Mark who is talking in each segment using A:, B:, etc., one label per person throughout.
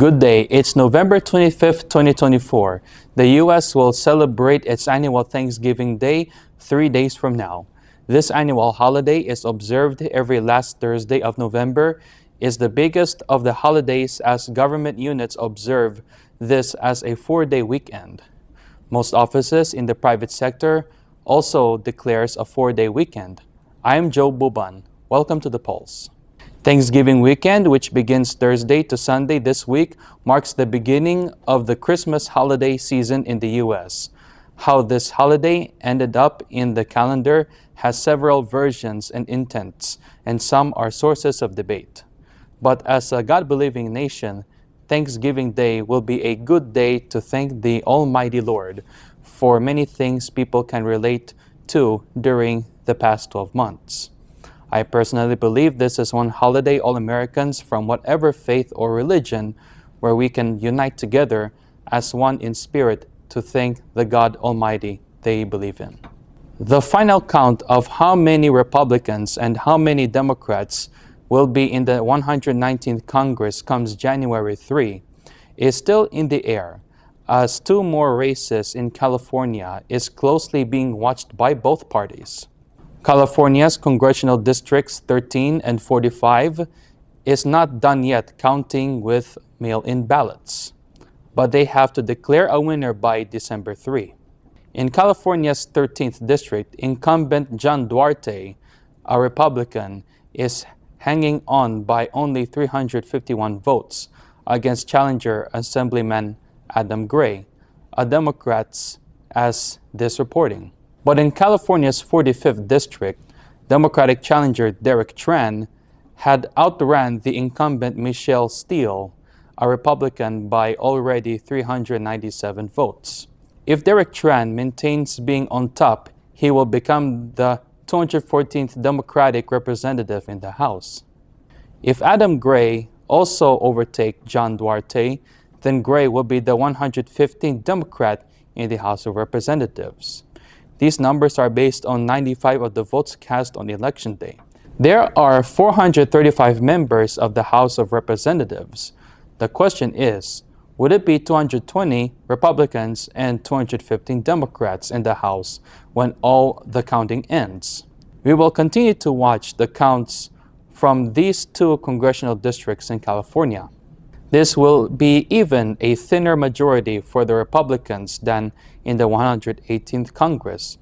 A: Good day. It's November 25th, 2024. The U.S. will celebrate its annual Thanksgiving Day 3 days from now. This annual holiday is observed every last Thursday of November, is the biggest of the holidays as government units observe this as a 4-day weekend. Most offices in the private sector also declares a 4-day weekend. I am Joe Buban. Welcome to The Pulse. Thanksgiving weekend, which begins Thursday to Sunday this week, marks the beginning of the Christmas holiday season in the U.S. How this holiday ended up in the calendar has several versions and intents, and some are sources of debate. But as a God-believing nation, Thanksgiving Day will be a good day to thank the Almighty Lord for many things people can relate to during the past 12 months. I personally believe this is one holiday all Americans from whatever faith or religion where we can unite together as one in spirit to thank the God Almighty they believe in. The final count of how many Republicans and how many Democrats will be in the 119th Congress comes January 3 is still in the air, as 2 more races in California is closely being watched by both parties. California's Congressional Districts 13 and 45 is not done yet counting with mail-in ballots, but they have to declare a winner by December 3. In California's 13th District, incumbent John Duarte, a Republican, is hanging on by only 351 votes against challenger Assemblyman Adam Gray, a Democrat, as this reporting. But in California's 45th District, Democratic challenger Derek Tran had outran the incumbent Michelle Steele, a Republican, by already 397 votes. If Derek Tran maintains being on top, he will become the 214th Democratic representative in the House. If Adam Gray also overtakes John Duarte, then Gray will be the 115th Democrat in the House of Representatives. These numbers are based on 95 of the votes cast on election day. There are 435 members of the House of Representatives. The question is, would it be 220 Republicans and 215 Democrats in the House when all the counting ends? We will continue to watch the counts from these 2 congressional districts in California. This will be even a thinner majority for the Republicans than in the 118th Congress.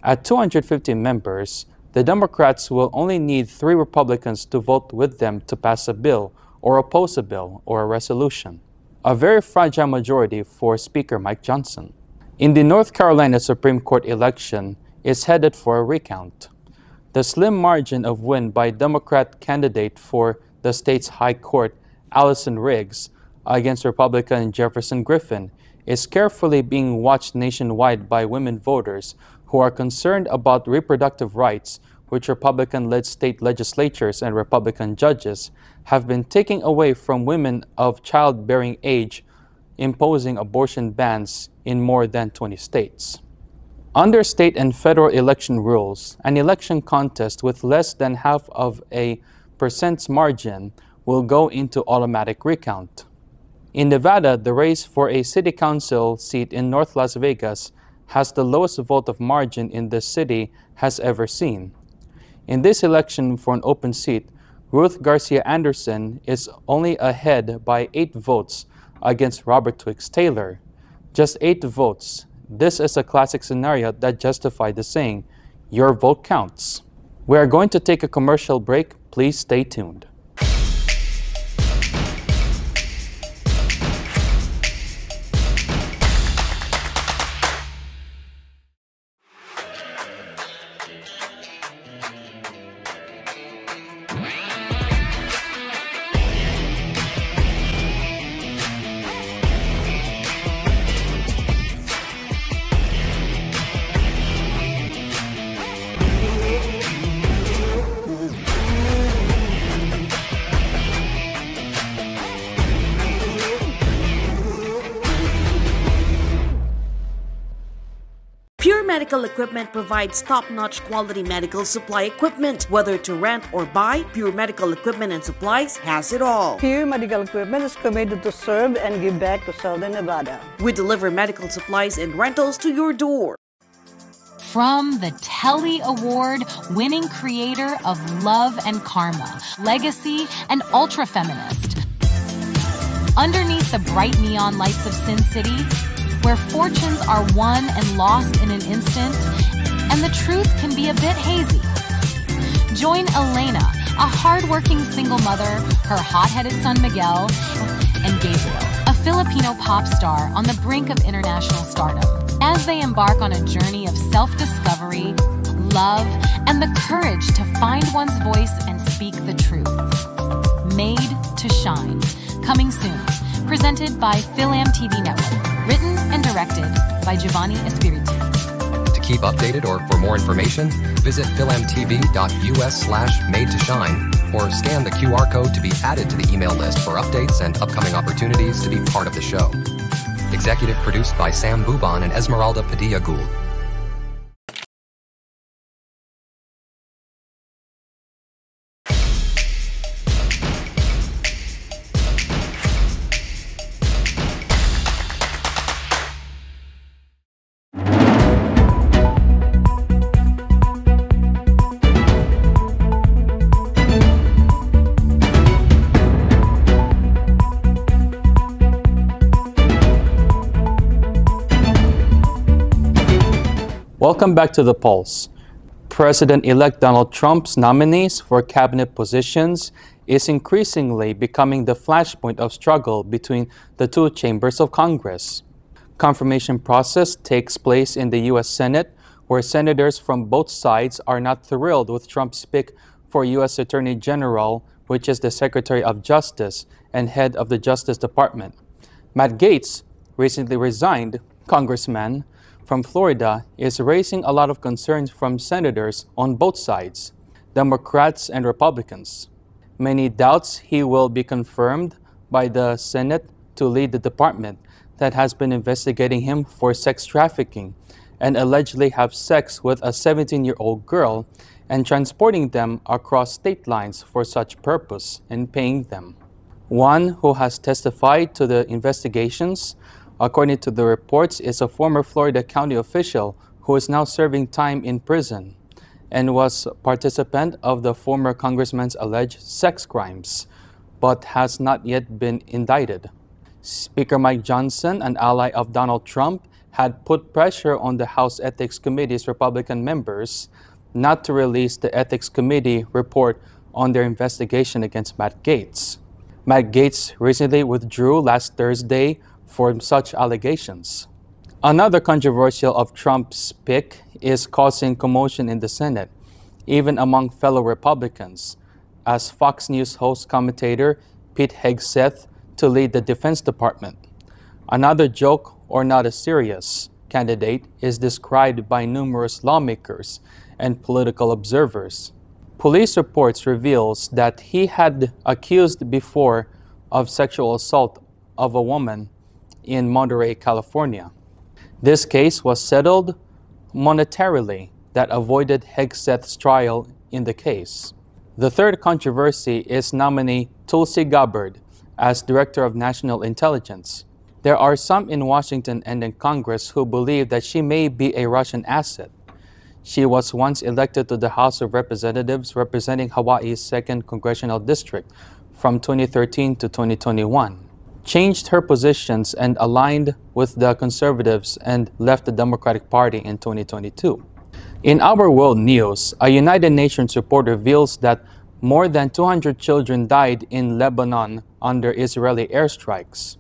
A: At 250 members, the Democrats will only need 3 Republicans to vote with them to pass a bill or oppose a bill or a resolution. A very fragile majority for Speaker Mike Johnson. In the North Carolina Supreme Court election is headed for a recount. The slim margin of win by Democrat candidate for the state's High Court, Allison Riggs, against Republican Jefferson Griffin, is carefully being watched nationwide by women voters who are concerned about reproductive rights, which Republican-led state legislatures and Republican judges have been taking away from women of childbearing age, imposing abortion bans in more than 20 states. Under state and federal election rules, an election contest with less than half of a percent's margin will go into automatic recount. In Nevada, the race for a city council seat in North Las Vegas has the lowest vote of margin in the city has ever seen. In this election for an open seat, Ruth Garcia Anderson is only ahead by 8 votes against Robert Twiggs Taylor. Just 8 votes. This is a classic scenario that justifies the saying, "Your vote counts." We are going to take a commercial break. Please stay tuned.
B: Medical Equipment provides top-notch quality medical supply equipment. Whether to rent or buy, Pure Medical Equipment and Supplies has it all.
C: Pure Medical Equipment is committed to serve and give back to Southern Nevada.
B: We deliver medical supplies and rentals to your door.
D: From the Telly Award-winning creator of Love and Karma, Legacy, and Ultra Feminist. Underneath the bright neon lights of Sin City, where fortunes are won and lost in an instant, and the truth can be a bit hazy. Join Elena, a hardworking single mother, her hot-headed son Miguel, and Gabriel, a Filipino pop star on the brink of international stardom, as they embark on a journey of self-discovery, love, and the courage to find one's voice and speak the truth. Made to Shine. Coming soon. Presented by FilAmTV Network. Written and directed by Giovanni Espiritu.
E: To keep updated or for more information, visit filamtv.us/made to shine or scan the QR code to be added to the email list for updates and upcoming opportunities to be part of the show. Executive produced by Sam Buban and Esmeralda Padilla Gould.
A: Welcome back to The Pulse. President-elect Donald Trump's nominees for cabinet positions is increasingly becoming the flashpoint of struggle between the two chambers of Congress. Confirmation process takes place in the U.S. Senate, where senators from both sides are not thrilled with Trump's pick for U.S. Attorney General, which is the Secretary of Justice and head of the Justice Department. Matt Gaetz, recently resigned congressman from Florida, is raising a lot of concerns from senators on both sides, Democrats and Republicans. Many doubts he will be confirmed by the Senate to lead the department that has been investigating him for sex trafficking and allegedly have sex with a 17-year-old girl and transporting them across state lines for such purpose and paying them. One who has testified to the investigations, according to the reports, is a former Florida county official who is now serving time in prison and was a participant of the former congressman's alleged sex crimes, but has not yet been indicted. Speaker Mike Johnson, an ally of Donald Trump, had put pressure on the House Ethics Committee's Republican members not to release the Ethics Committee report on their investigation against Matt Gaetz. Matt Gaetz recently withdrew last Thursday for such allegations. Another controversial of Trump's pick is causing commotion in the Senate, even among fellow Republicans, as Fox News host commentator Pete Hegseth to lead the Defense Department. Another joke or not a serious candidate is described by numerous lawmakers and political observers. Police reports reveals that he had accused before of sexual assault of a woman in Monterey, California. This case was settled monetarily that avoided Hegseth's trial in the case. The third controversy is nominee Tulsi Gabbard as Director of National Intelligence. There are some in Washington and in Congress who believe that she may be a Russian asset. She was once elected to the House of Representatives representing Hawaii's 2nd Congressional District from 2013 to 2021. Changed her positions and aligned with the conservatives and left the Democratic Party in 2022. In our world news, a United Nations report reveals that more than 200 children died in Lebanon under Israeli airstrikes.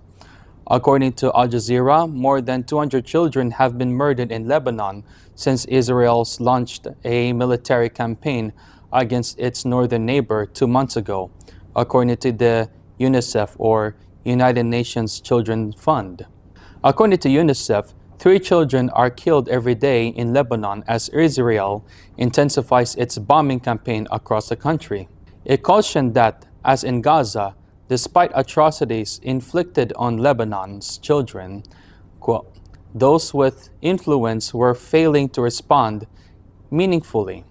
A: According to Al Jazeera, more than 200 children have been murdered in Lebanon since Israel's launched a military campaign against its northern neighbor 2 months ago, according to the UNICEF, or United Nations Children's Fund. According to UNICEF, 3 children are killed every day in Lebanon as Israel intensifies its bombing campaign across the country. It cautioned that, as in Gaza, despite atrocities inflicted on Lebanon's children, quote, those with influence were failing to respond meaningfully.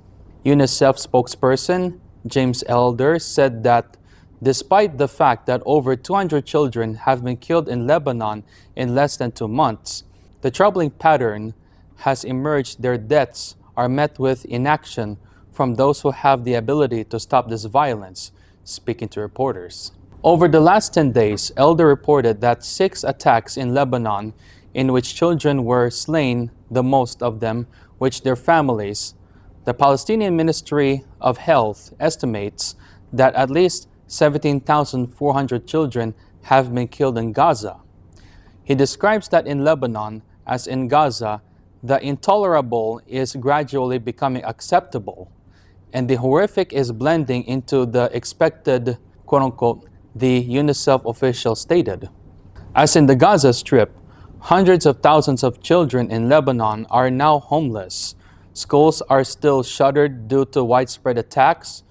A: UNICEF spokesperson James Elder said that despite the fact that over 200 children have been killed in Lebanon in less than 2 months, the troubling pattern has emerged. Their deaths are met with inaction from those who have the ability to stop this violence, speaking to reporters. Over the last 10 days, Elder reported that 6 attacks in Lebanon in which children were slain, the most of them which their families. The Palestinian Ministry of Health estimates that at least 17,400 children have been killed in Gaza. He describes that in Lebanon, as in Gaza, the intolerable is gradually becoming acceptable, and the horrific is blending into the expected, quote-unquote, the UNICEF official stated. As in the Gaza Strip, hundreds of thousands of children in Lebanon are now homeless. Schools are still shuttered due to widespread attacks.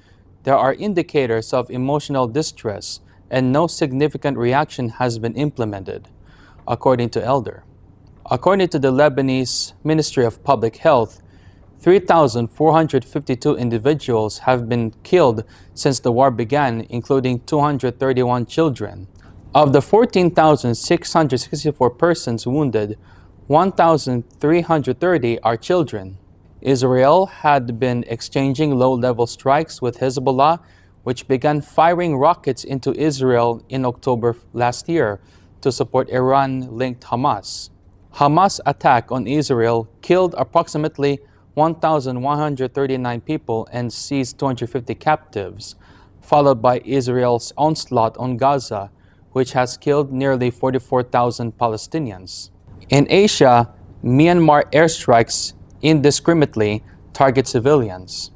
A: There are indicators of emotional distress, and no significant reaction has been implemented, according to Elder. According to the Lebanese Ministry of Public Health, 3,452 individuals have been killed since the war began, including 231 children. Of the 14,664 persons wounded, 1,330 are children. Israel had been exchanging low-level strikes with Hezbollah, which began firing rockets into Israel in October last year to support Iran-linked Hamas. Hamas' attack on Israel killed approximately 1,139 people and seized 250 captives, followed by Israel's onslaught on Gaza, which has killed nearly 44,000 Palestinians. In Asia, Myanmar airstrikes indiscriminately target civilians,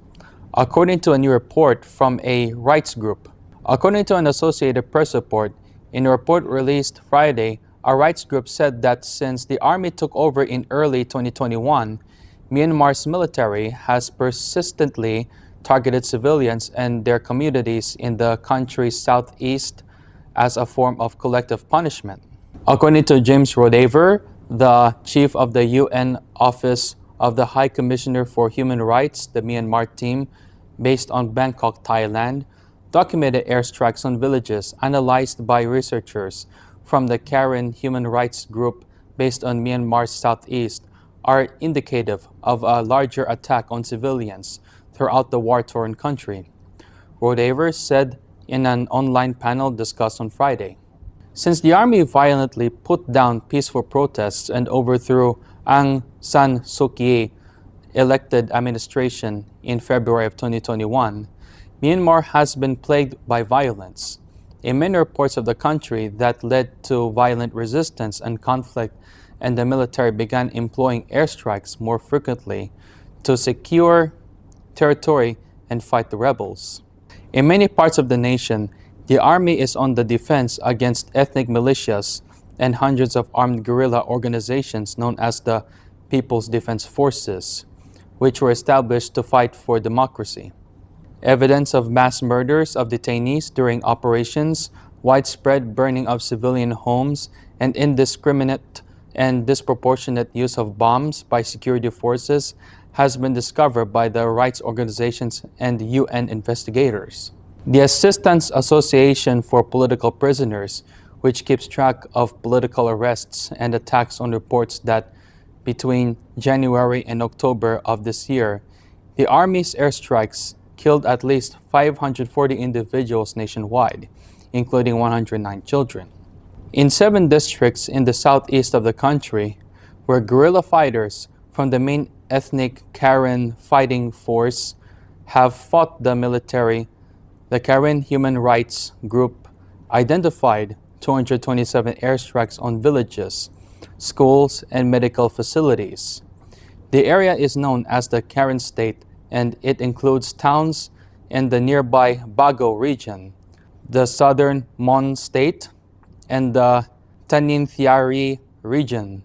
A: according to a new report from a rights group. According to an Associated Press report, in a report released Friday, a rights group said that since the army took over in early 2021, Myanmar's military has persistently targeted civilians and their communities in the country's southeast as a form of collective punishment. According to James Rodaver, the chief of the UN Office of the High Commissioner for Human Rights, the Myanmar team, based on Bangkok, Thailand, documented airstrikes on villages analyzed by researchers from the Karen Human Rights Group based on Myanmar's southeast are indicative of a larger attack on civilians throughout the war-torn country, Rodaver said in an online panel discussed on Friday. Since the army violently put down peaceful protests and overthrew Aung San Suu Kyi elected administration in February of 2021, Myanmar has been plagued by violence. In many reports of the country that led to violent resistance and conflict, and the military began employing airstrikes more frequently to secure territory and fight the rebels. In many parts of the nation, the army is on the defense against ethnic militias and hundreds of armed guerrilla organizations known as the People's Defense Forces, which were established to fight for democracy. Evidence of mass murders of detainees during operations, widespread burning of civilian homes, and indiscriminate and disproportionate use of bombs by security forces has been discovered by the rights organizations and UN investigators. The Assistance Association for Political Prisoners, which keeps track of political arrests and attacks on reports that between January and October of this year, the Army's airstrikes killed at least 540 individuals nationwide, including 109 children. In 7 districts in the southeast of the country, where guerrilla fighters from the main ethnic Karen fighting force have fought the military, the Karen Human Rights Group identified 227 airstrikes on villages, schools, and medical facilities. The area is known as the Karen State, and it includes towns in the nearby Bago region, the southern Mon State, and the Taninthiari region.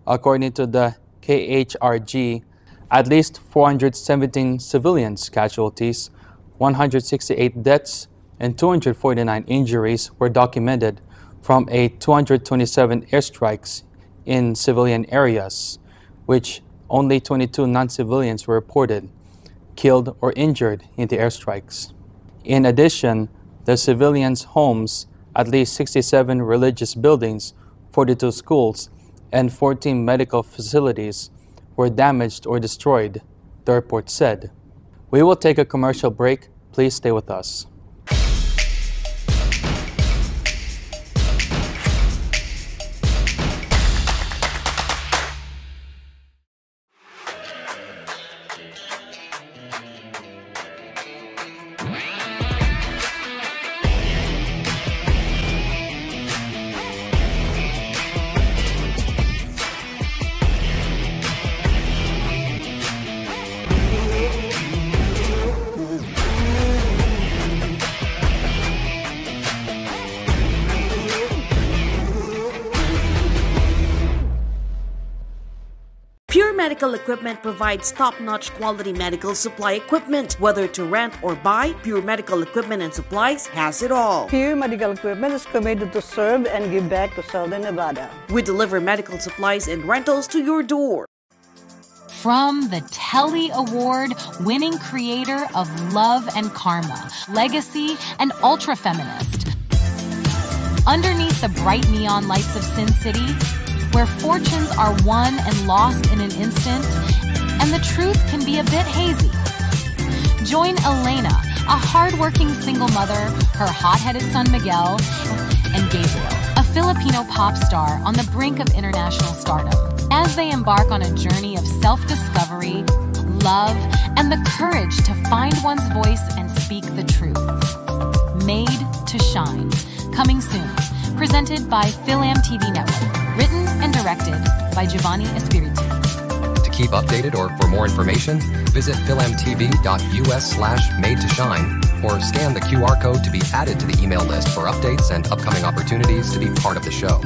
A: According to the KHRG, at least 417 civilians casualties, 168 deaths, and 249 injuries were documented from a 227 airstrikes in civilian areas, which only 22 non-civilians were reported killed or injured in the airstrikes. In addition, the civilians' homes, at least 67 religious buildings, 42 schools, and 14 medical facilities were damaged or destroyed, the report said. We will take a commercial break. Please stay with us.
B: Pure Medical Equipment provides top-notch quality medical supply equipment. Whether to rent or buy, Pure Medical Equipment and Supplies has it all.
C: Pure Medical Equipment is committed to serve and give back to Southern Nevada.
B: We deliver medical supplies and rentals to your door.
D: From the Telly Award-winning creator of Love and Karma, Legacy, and Ultra Feminist. Underneath the bright neon lights of Sin City, where fortunes are won and lost in an instant, and the truth can be a bit hazy. Join Elena, a hardworking single mother, her hot-headed son Miguel, and Gabriel, a Filipino pop star on the brink of international stardom, as they embark on a journey of self-discovery, love, and the courage to find one's voice and speak the truth. Made to Shine, coming soon. Presented by FilAmTV Network. Written and directed by Giovanni Espiritu.
E: To keep updated or for more information, visit filmtv.us/made to shine or scan the QR code to be added to the email list for updates and upcoming opportunities to be part of the show.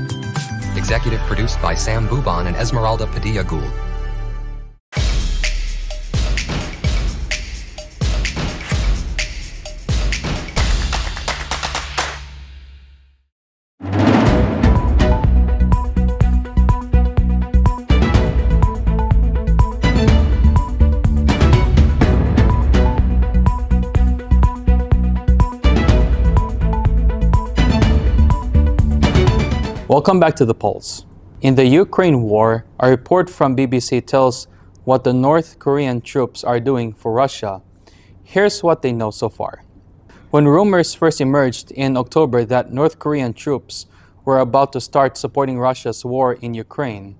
E: Executive produced by Sam Buban and Esmeralda Padilla Gould.
A: Welcome back to The Pulse. In the Ukraine war, a report from BBC tells what the North Korean troops are doing for Russia. Here's what they know so far. When rumors first emerged in October that North Korean troops were about to start supporting Russia's war in Ukraine,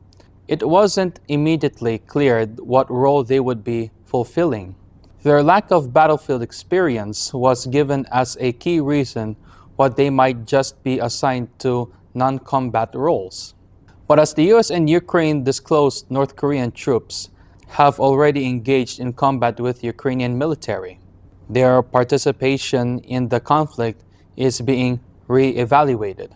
A: it wasn't immediately clear what role they would be fulfilling. Their lack of battlefield experience was given as a key reason why they might just be assigned to non-combat roles. But as the US and Ukraine disclosed, North Korean troops have already engaged in combat with Ukrainian military. Their participation in the conflict is being re-evaluated.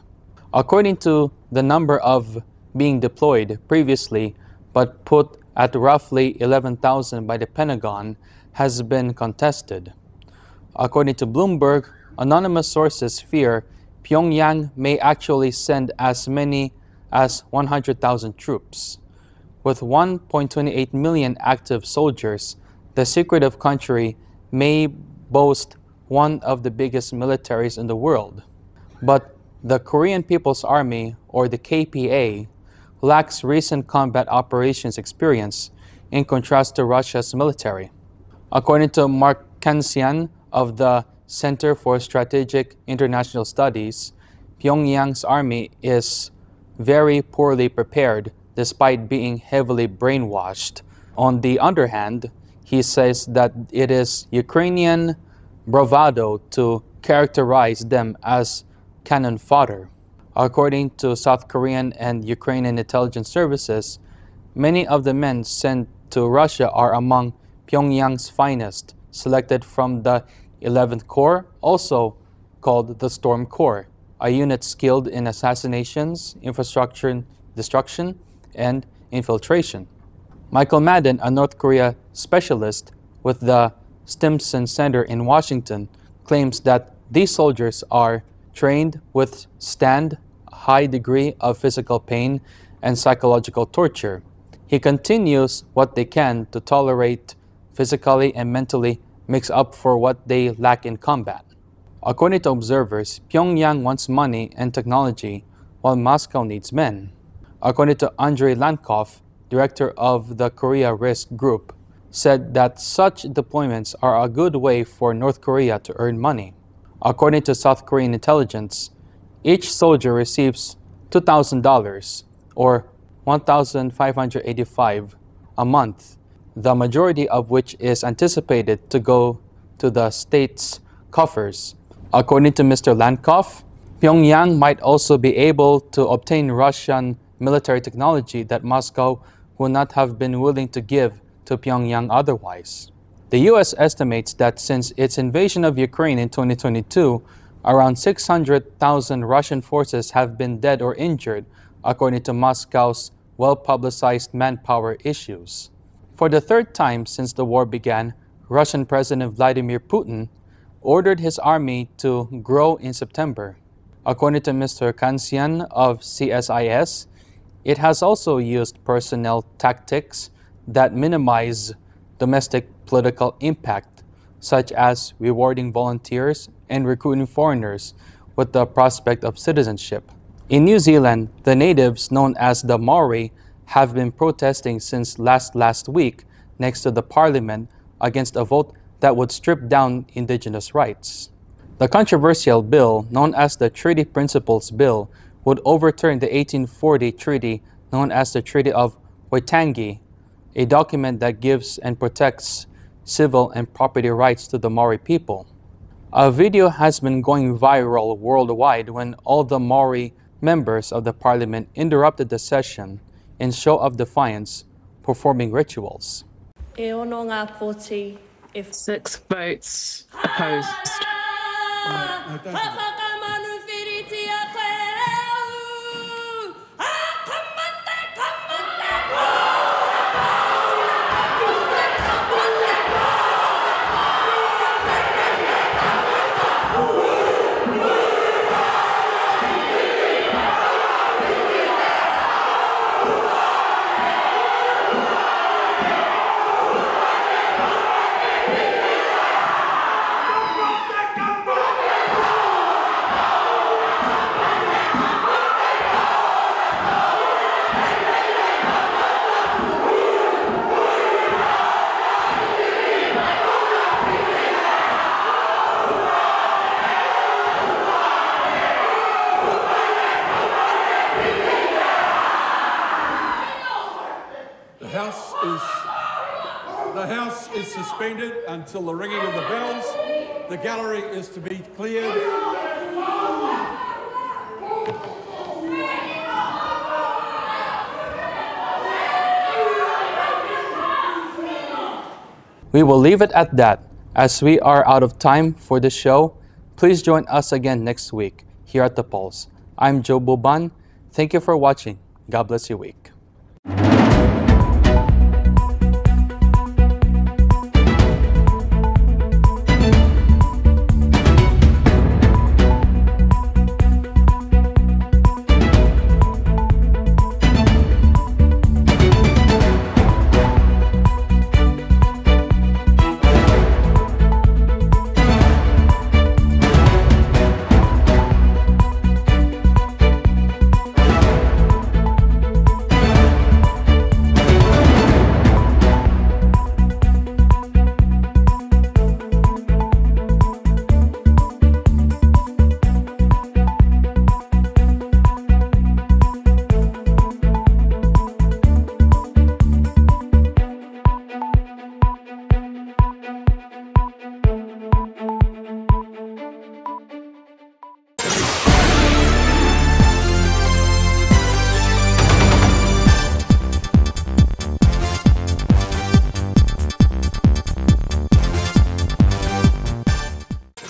A: According to the number of being deployed previously, but put at roughly 11,000 by the Pentagon, has been contested. According to Bloomberg, anonymous sources fear Pyongyang may actually send as many as 100,000 troops. With 1.28 million active soldiers, the secretive country may boast one of the biggest militaries in the world. But the Korean People's Army, or the KPA, lacks recent combat operations experience in contrast to Russia's military. According to Mark Kansian of the Center for Strategic International Studies, Pyongyang's army is very poorly prepared despite being heavily brainwashed. On the other hand, he says that it is Ukrainian bravado to characterize them as cannon fodder. According to South Korean and Ukrainian intelligence services, many of the men sent to Russia are among Pyongyang's finest, selected from the 11th Corps, also called the Storm Corps, a unit skilled in assassinations, infrastructure destruction, and infiltration. Michael Madden, a North Korea specialist with the Stimson Center in Washington, claims that these soldiers are trained withstand a high degree of physical pain and psychological torture. He continues what they can to tolerate physically and mentally makes up for what they lack in combat. According to observers, Pyongyang wants money and technology, while Moscow needs men. According to Andrei Lankov, director of the Korea Risk Group, said that such deployments are a good way for North Korea to earn money. According to South Korean intelligence, each soldier receives $2,000 or $1,585 a month, the majority of which is anticipated to go to the state's coffers. According to Mr. Lankov, Pyongyang might also be able to obtain Russian military technology that Moscow would not have been willing to give to Pyongyang otherwise. The U.S. estimates that since its invasion of Ukraine in 2022, around 600,000 Russian forces have been dead or injured, according to Moscow's well-publicized manpower issues. For the third time since the war began, Russian President Vladimir Putin ordered his army to grow in September. According to Mr. Kansian of CSIS, it has also used personnel tactics that minimize domestic political impact, such as rewarding volunteers and recruiting foreigners with the prospect of citizenship. In New Zealand, the natives known as the Maori have been protesting since last week next to the parliament against a vote that would strip down indigenous rights. The controversial bill, known as the Treaty Principles Bill, would overturn the 1840 treaty known as the Treaty of Waitangi, a document that gives and protects civil and property rights to the Maori people. A video has been going viral worldwide when all the Maori members of the parliament interrupted the session in show of defiance, performing rituals.
F: 6 votes opposed.
G: The House is suspended until the ringing of the bells. The gallery is to be cleared.
A: We will leave it at that. As we are out of time for the show, please join us again next week here at The Pulse. I'm Joe Buban. Thank you for watching. God bless your week.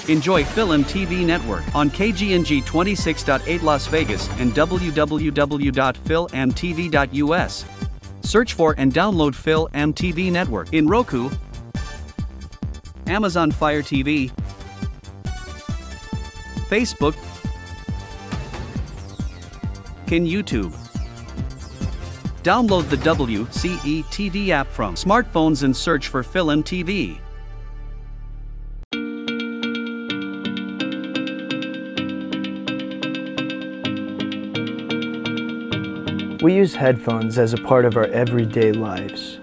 H: Enjoy FilAmTV Network on KGNG 26.8 Las Vegas and www.filamtv.us. Search for and download FilAmTV Network in Roku, Amazon Fire TV, Facebook, and YouTube. Download the WCETV app from smartphones and search for FilAmTV.
I: We use headphones as a part of our everyday lives.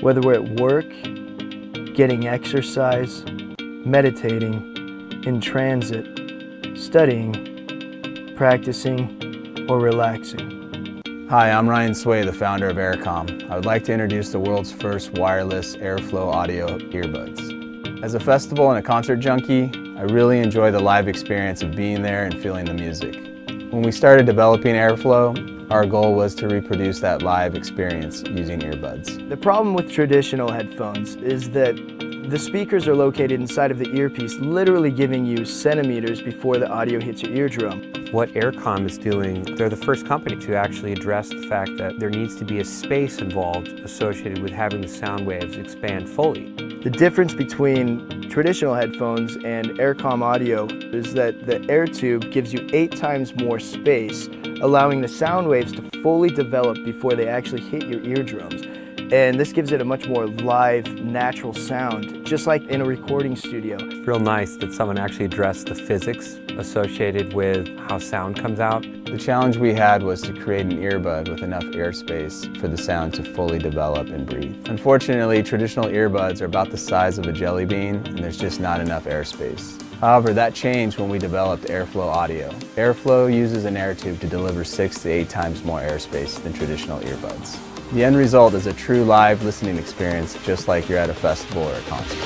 I: Whether we're at work, getting exercise, meditating, in transit, studying, practicing, or relaxing.
J: Hi, I'm Ryan Sway, the founder of Aircom. I would like to introduce the world's first wireless airflow audio earbuds. As a festival and a concert junkie, I really enjoy the live experience of being there and feeling the music. When we started developing Airflow, our goal was to reproduce that live experience using earbuds.
I: The problem with traditional headphones is that the speakers are located inside of the earpiece, literally giving you centimeters before the audio hits your eardrum.
K: What Aircom is doing, they're the first company to actually address the fact that there needs to be a space involved associated with having the sound waves expand fully.
I: The difference between traditional headphones and Aircom audio is that the air tube gives you 8 times more space, allowing the sound waves to fully develop before they actually hit your eardrums. And this gives it a much more live, natural sound, just like in a recording studio.
K: It's real nice that someone actually addressed the physics associated with how sound comes out.
J: The challenge we had was to create an earbud with enough airspace for the sound to fully develop and breathe. Unfortunately, traditional earbuds are about the size of a jelly bean, and there's just not enough airspace. However, that changed when we developed Airflow Audio. Airflow uses an air tube to deliver 6 to 8 times more airspace than traditional earbuds. The end result is a true live listening experience, just like you're at a festival or a concert.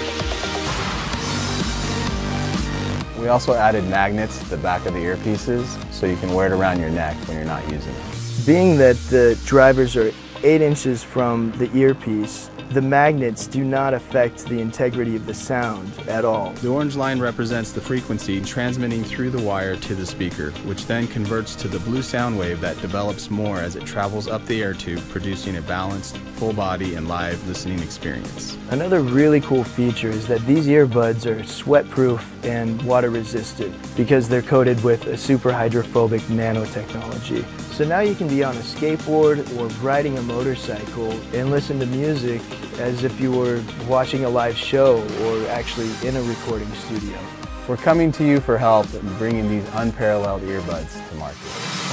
J: We also added magnets to the back of the earpieces so you can wear it around your neck when you're not using it.
I: Being that the drivers are 8 inches from the earpiece, the magnets do not affect the integrity of the sound at all.
L: The orange line represents the frequency transmitting through the wire to the speaker, which then converts to the blue sound wave that develops more as it travels up the air tube, producing a balanced, full body and live listening experience.
I: Another really cool feature is that these earbuds are sweat-proof and water-resistant because they're coated with a super hydrophobic nanotechnology. So now you can be on a skateboard or riding a motorcycle and listen to music as if you were watching a live show or actually in a recording studio.
J: We're coming to you for help in bringing these unparalleled earbuds to market.